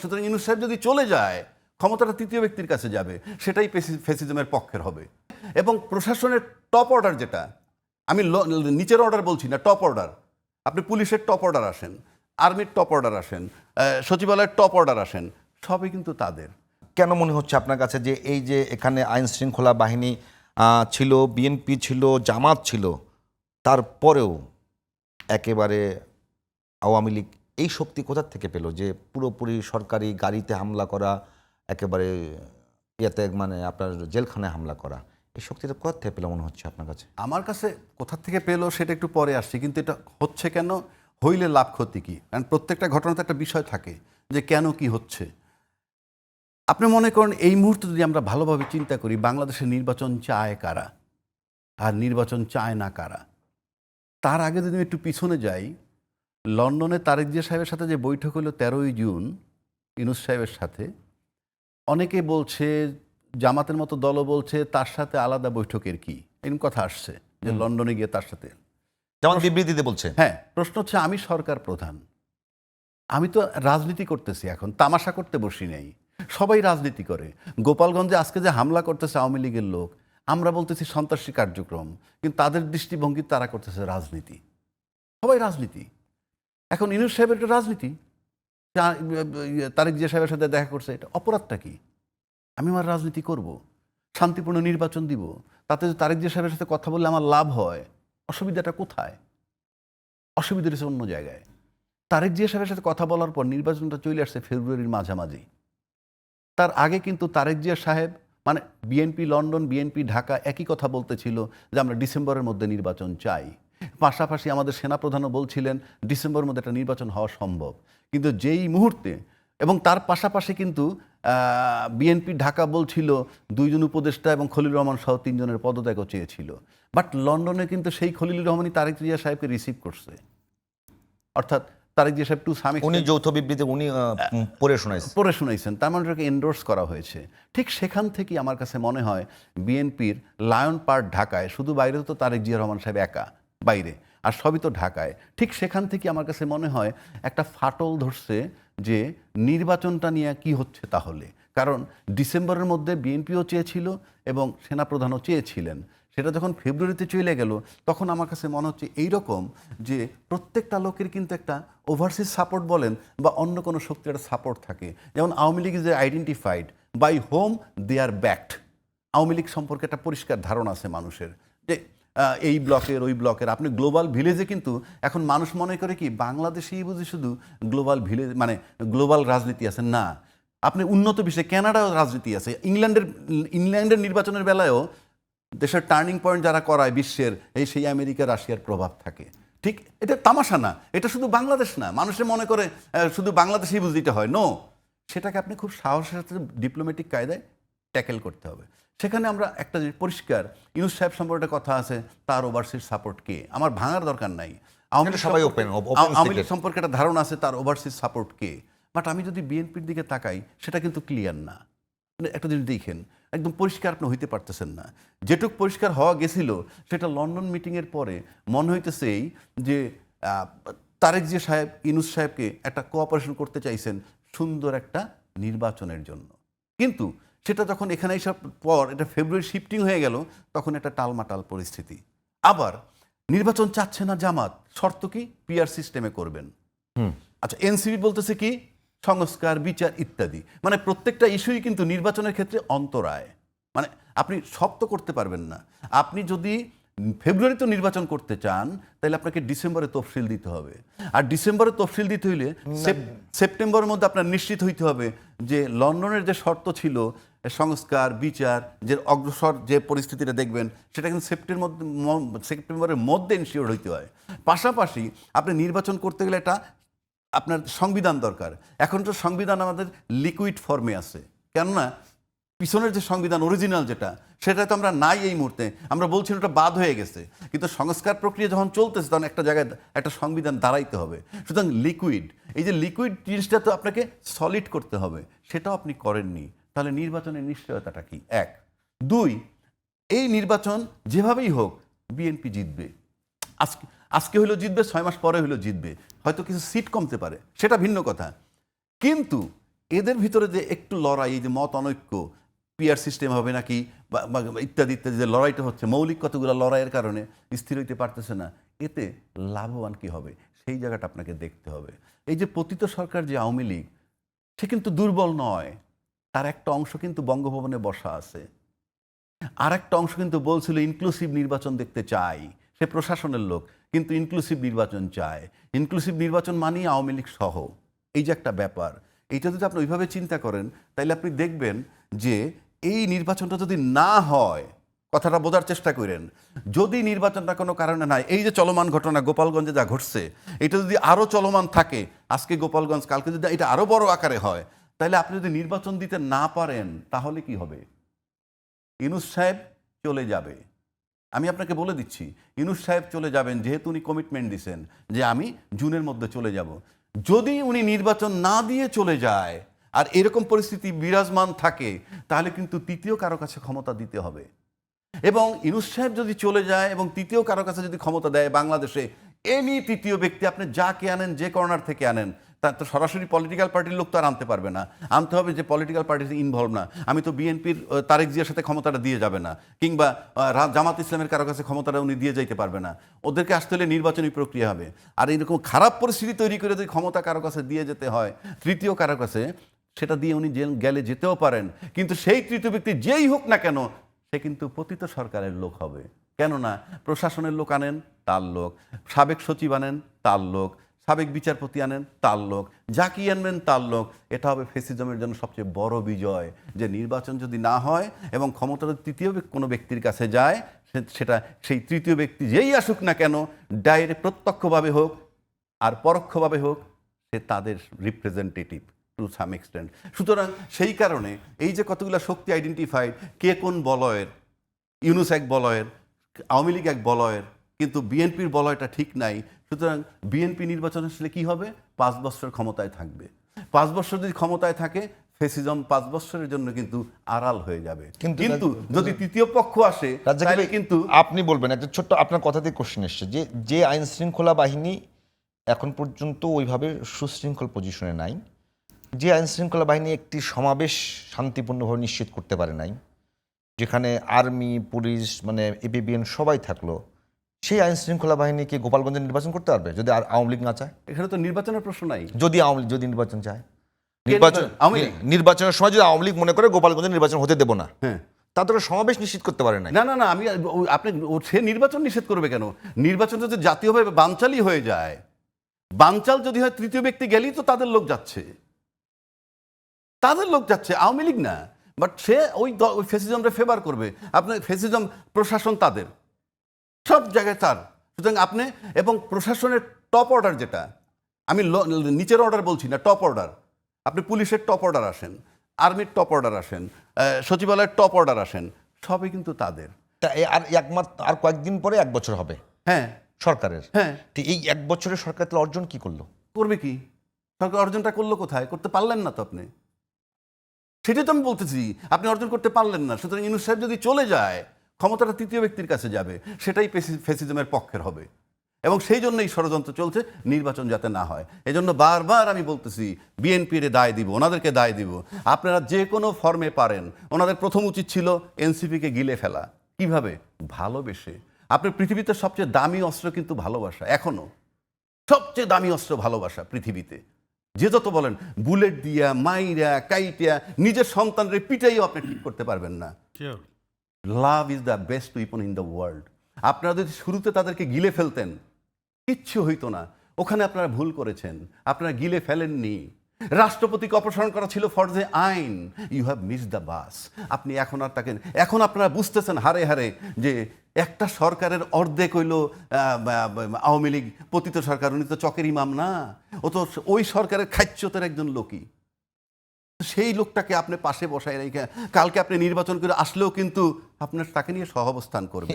সুতরাং ইউনূস সাহেব যদি চলে যায়, ক্ষমতাটা তৃতীয় ব্যক্তির কাছে যাবে, সেটাই ফ্যাসিজমের পক্ষের হবে। এবং প্রশাসনের টপ অর্ডার যেটা, আমি নিচের অর্ডার বলছি না, টপ অর্ডার, আপনি পুলিশের টপ অর্ডার আসেন, আর্মির টপ অর্ডার আসেন, সচিবালয়ের টপ অর্ডার আসেন, সবই কিন্তু তাদের। কেন মনে হচ্ছে আপনার কাছে যে এই যে এখানে আইন শৃঙ্খলা বাহিনী ছিল, বিএনপি ছিল, জামাত ছিল, তারপরেও একেবারে আওয়ামী লীগ এই শক্তি কোথা থেকে পেল যে পুরোপুরি সরকারি গাড়িতে হামলা করা, একেবারে ইয়াতে মানে আপনার জেলখানায় হামলা করা, এই শক্তিটা কোথা থেকে পেল মনে হচ্ছে আপনার কাছে? আমার কাছে কোথা থেকে পেলো সেটা একটু পরে আসছে, কিন্তু এটা হচ্ছে কেন, হইলে লাভ ক্ষতি কী? কারণ প্রত্যেকটা ঘটনাতে একটা বিষয় থাকে যে কেন কি হচ্ছে। আপনি মনে করেন এই মুহূর্তে যদি আমরা ভালোভাবে চিন্তা করি, বাংলাদেশের নির্বাচন চায় কারা আর নির্বাচন চায় না কারা। তার আগে যদি আমি একটু পিছনে যাই, লন্ডনে তারেক জিয়া সাহেবের সাথে যে বৈঠক হলো 13ই জুন ইউনূস সাহেবের সাথে, অনেকে বলছে, জামাতের মতো দলও বলছে তার সাথে আলাদা বৈঠকের কি, এরকম কথা আসছে যে লন্ডনে গিয়ে তার সাথে। যেমন বিবৃতিতে বলছে। হ্যাঁ, প্রশ্ন হচ্ছে আমি সরকার প্রধান, আমি তো রাজনীতি করতেছি, এখন তামাশা করতে বসি নাই। সবাই রাজনীতি করে। গোপালগঞ্জে আজকে যে হামলা করতেছে আওয়ামী লীগের লোক, আমরা বলতেছি সন্ত্রাসী কার্যক্রম, কিন্তু তাদের দৃষ্টিভঙ্গি তারা করতেছে রাজনীতি। সবাই রাজনীতি। এখন ইউনূস সাহেবের একটা রাজনীতি, তারেক জিয়া সাহেবের সাথে দেখা করছে, এটা অপরাধটা কি? আমি আমার রাজনীতি করব, শান্তিপূর্ণ নির্বাচন দিব, তাতে যদি তারেক জিয়া সাহেবের সাথে কথা বললে আমার লাভ হয়, অসুবিধাটা কোথায়? অসুবিধা রয়েছে অন্য জায়গায়। তারেক জিয়া সাহেবের সাথে কথা বলার পর নির্বাচনটা চলে আসছে ফেব্রুয়ারির মাঝামাঝি। তার আগে কিন্তু তারেক জিয়া সাহেব, মানে বিএনপি লন্ডন, বিএনপি ঢাকা একই কথা বলতেছিল যে আমরা ডিসেম্বরের মধ্যে নির্বাচন চাই। পাশাপাশি আমাদের সেনাপ্রধানও বলছিলেন ডিসেম্বরের মধ্যে একটা নির্বাচন হওয়া সম্ভব। কিন্তু যেই মুহূর্তে, এবং তার পাশাপাশি কিন্তু বিএনপি ঢাকা বলছিল 2 জন উপদেষ্টা এবং খলিলুর রহমান সহ 3 জনের পদত্যাগও চেয়েছিল। বাট লন্ডনে কিন্তু সেই খলিলুর রহমানই তারেক জিয়া সাহেবকে রিসিভ করছে। অর্থাৎ তারেক জিয়া সাহেব উনি যৌথ বিবৃতি উনি পড়ে শোনাইছেন, তার মানে ওটাকে এন্ডোর্স করা হয়েছে। ঠিক সেখান থেকেই আমার কাছে মনে হয় বিএনপির লায়ন পার্ক ঢাকায়, শুধু বাইরে তো তারেক জিয়া রহমান সাহেব একা বাইরে, আর সবই তো ঢাকায়। ঠিক সেখান থেকে আমার কাছে মনে হয় একটা ফাটল ধরছে যে নির্বাচনটা নিয়ে কি হচ্ছে তাহলে। কারণ ডিসেম্বরের মধ্যে বিএনপিও চেয়েছিল এবং সেনাপ্রধানও চেয়েছিলেন। সেটা যখন ফেব্রুয়ারিতে চলে গেল, তখন আমার কাছে মনে হচ্ছে এইরকম যে প্রত্যেকটা লোকের কিন্তু একটা ওভারসিজ সাপোর্ট বলেন বা অন্য কোনো শক্তির একটা সাপোর্ট থাকে। যেমন Awami League is identified by home they are backed. Awami League সম্পর্কে একটা পরিষ্কার ধারণা আছে মানুষের যে এই ব্লকের ওই ব্লকের। আপনি গ্লোবাল ভিলেজে কিন্তু এখন মানুষ মনে করে কি বাংলাদেশেই বুঝি শুধু গ্লোবাল ভিলেজ, মানে গ্লোবাল রাজনীতি আছে না। আপনি উন্নত বিশ্বে কানাডাও রাজনীতি আছে, ইংল্যান্ডের নির্বাচনের বেলায়ও দেশের টার্নিং পয়েন্ট যারা করায় বিশ্বের, সেই আমেরিকা রাশিয়ার প্রভাব থাকে। ঠিক, এটা তামাশা না, এটা শুধু বাংলাদেশ না। মানুষে মনে করে শুধু বাংলাদেশেই বুঝতে হয়, নো, সেটাকে আপনি খুব সাহসের সাথে ডিপ্লোম্যাটিক কায়দায় ট্যাকেল করতে হবে। সেখানে আমরা একটা যে পরিষ্কার ইউনূস সাহেব সম্পর্কে কথা আছে, তার ওভারসিজ সাপোর্ট কে, আমার ভাঙার দরকার নাই। আওয়ামী লীগ সম্পর্কে একটা ধারণা আছে, তার ওভারসিজ সাপোর্ট কে। বাট আমি যদি বিএনপির দিকে তাকাই, সেটা কিন্তু ক্লিয়ার না। একটা জিনিস দেখেন, একদম পরিষ্কার আপনি হইতে পারতেছেন না। যেটুক পরিষ্কার হওয়া গেছিল সেটা লন্ডন মিটিংয়ের পরে মনে হইতেছে এই যে তারেক জিয়া সাহেব ইউনূস সাহেবকে একটা কোঅপারেশন করতে চাইছেন সুন্দর একটা নির্বাচনের জন্য। কিন্তু সেটা যখন এখানে এসব পর এটা ফেব্রুয়ারি শিফটিং হয়ে গেল, তখন একটা টালমাটাল পরিস্থিতি। আবার নির্বাচন চাচ্ছে না জামাত, শর্ত কি? পিআর সিস্টেমে করবেন। আচ্ছা, এনসিপি বলতেছে কি? সংস্কার, বিচার ইত্যাদি। মানে প্রত্যেকটা ইস্যুই কিন্তু নির্বাচনের ক্ষেত্রে অন্তরায়। মানে আপনি শক্ত করতে পারবেন না। আপনি যদি ফেব্রুয়ারিতে নির্বাচন করতে চান, তাহলে আপনাকে ডিসেম্বরে তফসিল দিতে হবে। আর ডিসেম্বরে তফসিল দিতে হইলে সেপ্টেম্বরের মধ্যে আপনার নিশ্চিত হইতে হবে যে লন্ডনের যে শর্ত ছিল সংস্কার, বিচার, যে অগ্রসর যে পরিস্থিতিটা দেখবেন, সেটা কিন্তু সেপ্টেম্বরের মধ্যে ইনশিওর হইতে হয়। পাশাপাশি আপনি নির্বাচন করতে গেলে এটা আপনার সংবিধান দরকার। এখন তো সংবিধান আমাদের লিকুইড ফর্মে আছে, কেননা পিছনের যে সংবিধান অরিজিনাল যেটা, সেটা তো আমরা নাই এই মুহূর্তে। আমরা বলছি ওটা বাদ হয়ে গেছে, কিন্তু সংস্কার প্রক্রিয়া যখন চলতেছে তখন একটা জায়গায় একটা সংবিধান দাঁড়াইতে হবে। সুতরাং লিকুইড, এই যে লিকুইড জিনিসটা তো আপনাকে সলিড করতে হবে, সেটাও আপনি করেননি। তাহলে নির্বাচনের নিশ্চয়তাটা কি? 1, 2, এই নির্বাচন যেভাবেই হোক বিএনপি জিতবে। আজকে হইলেও জিতবে, 6 মাস পরে হইলেও জিতবে। হয়তো কিছু সিট কমতে পারে, সেটা ভিন্ন কথা। কিন্তু এদের ভিতরে যে একটু লড়াই, এই যে মত অনৈক্য, পিয়ার সিস্টেম হবে নাকি বা ইত্যাদি ইত্যাদি যে লড়াইটা হচ্ছে, মৌলিক কতগুলো লড়াইয়ের কারণে স্থির হইতে পারতেছে না, এতে লাভবান কি হবে সেই জায়গাটা আপনাকে দেখতে হবে। এই যে পতিত সরকার যে আওয়ামী লীগ, সে কিন্তু দুর্বল নয়, তার একটা অংশ কিন্তু বঙ্গভবনে বসা আছে, আর একটা অংশ কিন্তু বলছিল ইনক্লুসিভ নির্বাচন দেখতে চাই, সে প্রশাসনের লোক কিন্তু ইনক্লুসিভ নির্বাচন চায়। ইনক্লুসিভ নির্বাচন মানেই আওয়ামী লীগ সহ, এই যে একটা ব্যাপার, এইটা যদি আপনি ওইভাবে চিন্তা করেন তাহলে আপনি দেখবেন যে এই নির্বাচনটা যদি না হয়, কথাটা বোঝার চেষ্টা করেন, যদি নির্বাচনটা কোনো কারণে নাই, এই যে চলমান ঘটনা গোপালগঞ্জে যা ঘটছে, এটা যদি আরও চলমান থাকে, আজকে গোপালগঞ্জ, কালকে যদি এটা আরও বড় আকারে হয়, তাহলে আপনি যদি নির্বাচন দিতে না পারেন তাহলে কি হবে? ইউনূস সাহেব চলে যাবে। আমি আপনাকে বলে দিচ্ছি, ইউনূস সাহেব চলে যাবেন, যেহেতু উনি কমিটমেন্ট দিয়েছেন যে আমি জুনের মধ্যে চলে যাব। যদি উনি নির্বাচন না দিয়ে চলে যায় আর এরকম পরিস্থিতি বিরাজমান থাকে, তাহলে কিন্তু তৃতীয় কারো কাছে ক্ষমতা দিতে হবে। এবং ইউনূস সাহেব যদি চলে যায় এবং তৃতীয় কারো কাছে যদি ক্ষমতা দেয় বাংলাদেশে, এনি তৃতীয় ব্যক্তি, আপনি যাকে আনেন, যে কর্নার থেকে আনেন, তার তো সরাসরি পলিটিক্যাল পার্টির লোক তো আর আনতে পারবে না, আনতে হবে যে পলিটিক্যাল পার্টিতে ইনভলভ না। আমি তো বিএনপির তারেক জিয়ার সাথে ক্ষমতাটা দিয়ে যাবে না, কিংবা জামাত ইসলামের কারো কাছে ক্ষমতাটা উনি দিয়ে যাইতে পারবে না, ওদেরকে আসতে হলে নির্বাচনী প্রক্রিয়া হবে। আর এরকম খারাপ পরিস্থিতি তৈরি করে যদি ক্ষমতা কারো কাছে দিয়ে যেতে হয়, তৃতীয় কারো কাছে, সেটা দিয়ে উনি গেলে যেতেও পারেন, কিন্তু সেই তৃতীয় ব্যক্তি যেই হোক না কেন, সে কিন্তু পতিত সরকারের লোক হবে। কেননা প্রশাসনের লোক আনেন, তার লোক, সাবেক সচিব আনেন, তার লোক, সাবেক বিচারপতি আনেন, তার লোক, যাকে আনবেন তার লোক। এটা হবে ফ্যাসিজমের জন্য সবচেয়ে বড় বিজয়, যে নির্বাচন যদি না হয় এবং ক্ষমতা যদি তৃতীয় কোনো ব্যক্তির কাছে যায়, সেটা সেই তৃতীয় ব্যক্তি যেই আসুক না কেন, ডাইরেক্ট প্রত্যক্ষভাবে হোক আর পরোক্ষভাবে হোক, সে তাদের রিপ্রেজেন্টেটিভ টু সাম এক্সটেন্ট। সুতরাং সেই কারণে এই যে কতগুলো শক্তি আইডেন্টিফাইড, কে কোন বলয়ের, ইউনূস এক বলয়ের, আওয়ামী লীগ এক বলয়ের, কিন্তু বিএনপির বলয়টা ঠিক নাই। সুতরাং বিএনপি নির্বাচন আসলে কি হবে? 5 বছর ক্ষমতায় থাকবে। 5 বছর যদি ক্ষমতায় থাকে, ফ্যাসিজম 5 বছরের জন্য কিন্তু আড়াল হয়ে যাবে। কিন্তু যদি তৃতীয় পক্ষ আসে, তাহলে কিন্তু আপনি বলবেন, একটা ছোট্ট আপনার কথাতেই কোশ্চেন এসছে, যে যে আইন শৃঙ্খলা বাহিনী এখন পর্যন্ত ওইভাবে সুশৃঙ্খল পজিশনে নাই, যে আইন শৃঙ্খলা বাহিনী একটি সমাবেশ শান্তিপূর্ণভাবে নিশ্চিত করতে পারে নাই, যেখানে আর্মি, পুলিশ, মানে এপিবিএন সবাই থাকলো, সেই আইন শৃঙ্খলা বাহিনী কি গোপালগঞ্জে নির্বাচন করতে পারবে যদি আর আওয়ামী লীগ না চায়? এখানে তো নির্বাচনের প্রশ্ন নাই। যদি আওয়ামী লীগ যদি নির্বাচন চায়, আওয়ামী লীগ নির্বাচনের সময় যদি আওয়ামী লীগ মনে করে গোপালগঞ্জে নির্বাচন হতে দেবো না, হ্যাঁ, তাদের সমাবেশ নিশ্চিত করতে পারে না। না না না, আমি আপনি সে নির্বাচন নিষেধ করবে কেন? নির্বাচন যদি জাতীয়ভাবে বানচালই হয়ে যায়, বানচাল যদি হয়, তৃতীয় ব্যক্তি গেলেই তো তাদের লোক যাচ্ছে, তাদের লোক যাচ্ছে, আওয়ামী লীগ না। বাট সে ওই ফ্যাসিজমটা ফেভার করবে। আপনার ফ্যাসিজম প্রশাসন তাদের, সব জায়গায় তার। সুতরাং আপনি, এবং প্রশাসনের টপ অর্ডার যেটা, আমি নিচের অর্ডার বলছি না, টপ অর্ডার, আপনি পুলিশের টপ অর্ডার আসেন, আর্মির টপ অর্ডার আসেন, সচিবালয়ের টপ অর্ডার আসেন, সবই কিন্তু তাদের। তা আর একমাত্র আর কয়েকদিন পরে 1 বছর হবে হ্যাঁ সরকারের। হ্যাঁ, তো এই 1 বছরের সরকার তাহলে অর্জন কি করলো? করবে কি? সরকার অর্জনটা করলো কোথায়? করতে পারলেন না তো আপনি, সেটাই তো আমি বলতেছি, আপনি অর্জন করতে পারলেন না। সুতরাং ইউনূস সাহেব যদি চলে যায়, ক্ষমতাটা তৃতীয় ব্যক্তির কাছে যাবে, সেটাই ফ্যাসিজমের পক্ষের হবে। এবং সেই জন্যই ষড়যন্ত্র চলছে নির্বাচন যাতে না হয়। এজন্য বারবার আমি বলতেছি, বিএনপির দায় দিব, ওনাদেরকে দায় দিব। আপনারা যে কোনো ফর্মে পারেন, ওনাদের প্রথম উচিত ছিল এনসিপিকে গিলে ফেলা। কিভাবে? ভালোবেসে। আপনার পৃথিবীতে সবচেয়ে দামি অস্ত্র কিন্তু ভালোবাসা। এখনো সবচেয়ে দামি অস্ত্র ভালোবাসা পৃথিবীতে। যে যত বলেন, বুলেট দিয়া, মাইরা, কাইটিয়া, নিজের সন্তানরে পিটাইও আপনি ঠিক করতে পারবেন না। Love is the best weapon in the world. আপনারা যদি শুরুতে তাদেরকে গিলে ফেলতেন, কিচ্ছু হইতো না। ওখানে আপনারা ভুল করেছেন, আপনারা গিলে ফেলেননি। রাষ্ট্রপতিকে অপসারণ করা ছিল ফরজে আইন। You have miss the bus. আপনি এখন আর তাকে, এখন আপনারা বুঝতেছেন হারে হারে যে একটা সরকারের অর্ধেক হইল আওয়ামী লীগ, পতিত সরকার। উনি তো চকের ইমাম না, ও তো ওই সরকারের খাচ্যতের একজন লোকই। সেই লোকটাকে আপনি পাশে বসায় রেখে কালকে আপনি নির্বাচন করে আসলেও কিন্তু আপনার তাকে নিয়ে সহাবস্থান করবে।